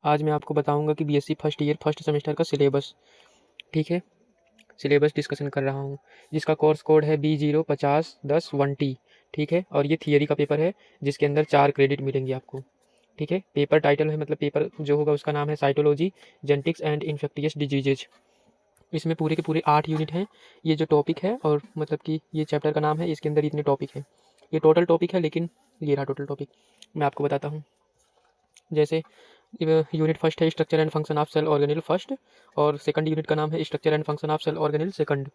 आज मैं आपको बताऊंगा कि BSc first year first semester का सिलेबस। ठीक है, सिलेबस डिस्कशन कर रहा हूँ, जिसका कोर्स कोड है B05010 1T। ठीक है, और ये थियरी का पेपर है जिसके अंदर 4 क्रेडिट मिलेंगे आपको। ठीक है, पेपर टाइटल है, मतलब पेपर जो होगा उसका नाम है cytology, genetics and infectious diseases. इसमें पूरे के पूरे 8 यूनिट हैं। ये जो टॉपिक है, और मतलब कि ये चैप्टर का नाम है, इसके अंदर इतने टॉपिक हैं। ये टोटल टॉपिक है, लेकिन ये रहा टोटल टॉपिक। मैं आपको बताता हूँ। जैसे यूनिट फर्स्ट है structure and function of cell organelle first, और सेकंड यूनिट का नाम है structure and function of cell organelle second.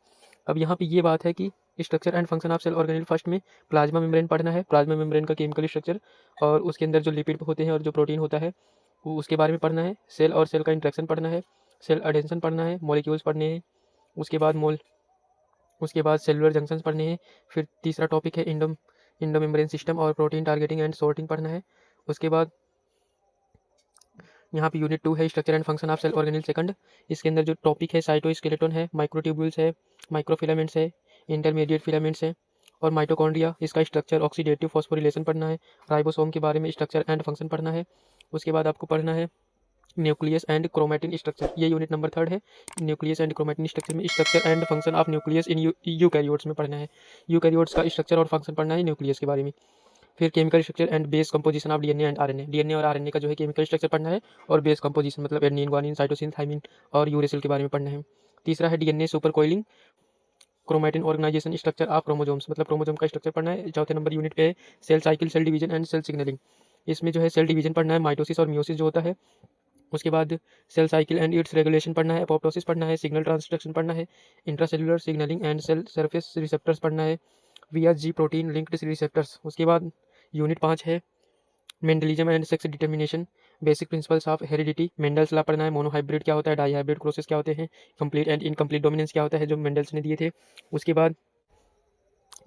अब यहाँ पे ये बात है कि structure and function of cell organelle first में प्लाज्मा मेम्ब्रेन पढ़ना है, प्लाज्मा मेम्ब्रेन का केमिकल स्ट्रक्चर और उसके अंदर जो लिपिड होते हैं और जो प्रोटीन होता है वो उसके बारे में पढ़ना है। सेल और सेल का इंट्रैक्शन पढ़ना है, सेल एडेंशन पढ़ना है, मॉलिक्यूल्स पढ़ने हैं, उसके बाद सेलुलर जंक्शंस पढ़ने हैं। फिर तीसरा टॉपिक है इंडो मेम्ब्रेन सिस्टम और प्रोटीन टारगेटिंग एंड सॉर्टिंग पढ़ना है। उसके बाद यहाँ पे यूनिट 2 है structure and function of cell organelle second. इसके अंदर जो टॉपिक है साइटोस्केलेटन है, माइक्रोट्यूब्यूल्स है, माइक्रोफिलामेंट्स है, इंटरमीडिएट फिलामेंट्स है और माइटोकॉन्ड्रिया, इसका स्ट्रक्चर, ऑक्सीडेटिव फॉस्फोरिलेशन पढ़ना है, राइबोसोम के बारे में स्ट्रक्चर एंड फंक्शन पढ़ना है। उसके बाद आपको पढ़ना है न्यूक्लियस एंड क्रोमैटिन स्ट्रक्चर। ये यूनिट नंबर 3 है। न्यूक्लियस एंड क्रोमैटिन स्ट्रक्चर में structure and function of nucleus in eukaryotes में पढ़ना है। यूकैरियोट्स का स्ट्रक्चर और फंक्शन पढ़ना है न्यूक्लियस के बारे में। फिर chemical structure and base composition of DNA and RNA, DNA और आरएनए का जो है केमिकल स्ट्रक्चर पढ़ना है, और बेस कंपोजिशन मतलब एडेनिन, ग्वानिन, साइटोसिन, थाइमिन और यूरेसिल के बारे में पढ़ना है। तीसरा है DNA super coiling, chromatin organisation, structure of chromosomes, मतलब क्रोमोजोम का स्ट्रक्चर पढ़ना है। चौथे नंबर यूनिट पे है cell cycle, cell division and cell signalling. इसमें जो है सेल डिवीजन पढ़ना है, माइटोसिस और मियोसिस जो होता है। उसके बाद cell cycle and its regulation पढ़ना है, एपोप्टोसिस पढ़ना है, सिग्नल ट्रांसडक्शन पढ़ना है, intracellular signalling and cell surface receptors पढ़ना है, VSG प्रोटीन लिंक्ड रिसेप्टर्स। उसके बाद यूनिट 5 है Mendelism and sex determination, basic principles of heredity, Mendel's law पढ़ना है, मोनोहाइब्रिड क्या होता है, डाईहाइब्रिड क्रॉसेस क्या होते हैं, कंप्लीट एंड इनकम्प्लीट डोमिनेंस क्या होता है जो मेंडल्स ने दिए थे। उसके बाद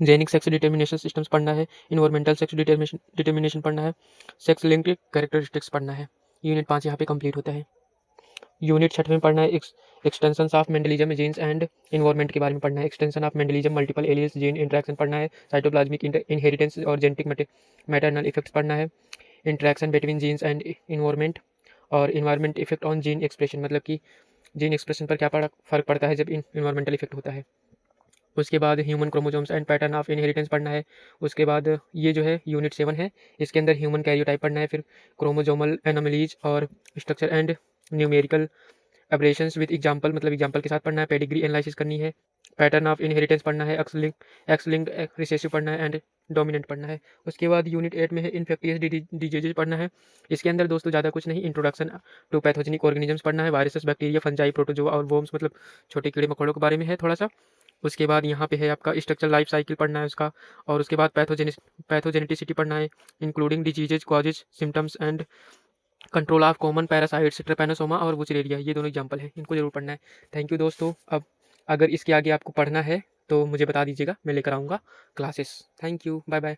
जेनिक सेक्स डिटर्मिनेशन सिस्टम्स पढ़ना है, इन्वायरमेंटल सेक्स डिटर्मिनेशन पढ़ना है, सेक्स लिंक्ड कैरेक्टरिस्टिक्स पढ़ना है। यूनिट 5 यहाँ पे कंप्लीट होता है। यूनिट 6 में पढ़ना है extension of Mendelism genes and environment के बारे में पढ़ना है, extension of Mendelism, multiple alleles, gene interaction पढ़ना है, साइटोप्लाज्मिक इनहेरिटेंस और जेनेटिक मैटरनल इफेक्ट्स पढ़ना है, interaction between genes and environment और environment effect on gene expression, मतलब कि जीन एक्सप्रेशन पर क्या फ़र्क पड़ता है जब इन्वायरमेंटल इफेक्ट होता है। उसके बाद human chromosomes and pattern of inheritance पढ़ना है। उसके बाद ये जो है यूनिट 7 है, इसके अंदर ह्यूमन कैरियोटाइप पढ़ना है। फिर क्रोमोजोमल एनोमलीज और structure and numerical aberrations with example, मतलब एग्जांपल के साथ पढ़ना है। पेडिग्री एनालिसिस करनी है, पैटर्न ऑफ इनहेरिटेंस पढ़ना है, एक्स लिंक्ड रिसेसिव पढ़ना है एंड डोमिनेंट पढ़ना है। उसके बाद यूनिट 8 में है इन्फेक्टियस डिजीजेज पढ़ना है। इसके अंदर दोस्तों ज़्यादा कुछ नहीं, इंट्रोडक्शन टू पैथोजेनिक ऑर्गेनिजम्स पढ़ना है, वायरसेस, बैक्टीरिया, फंजाई, प्रोटोजोआ और वोम्स, मतलब छोटे कीड़े मकोड़ों के बारे में है थोड़ा सा। उसके बाद यहाँ पे है आपका स्ट्रक्चर लाइफ साइकिल पढ़ना है उसका, और उसके बाद पैथोजेनेटिसिटी पढ़ना है, including diseases, causes, symptoms and control of common parasites, Trypanosoma और वुचरेरिया, ये दोनों एग्जाम्पल है, इनको जरूर पढ़ना है। थैंक यू दोस्तों। अब अगर इसके आगे आपको पढ़ना है तो मुझे बता दीजिएगा, मैं लेकर आऊँगा classes. Thank you, bye bye.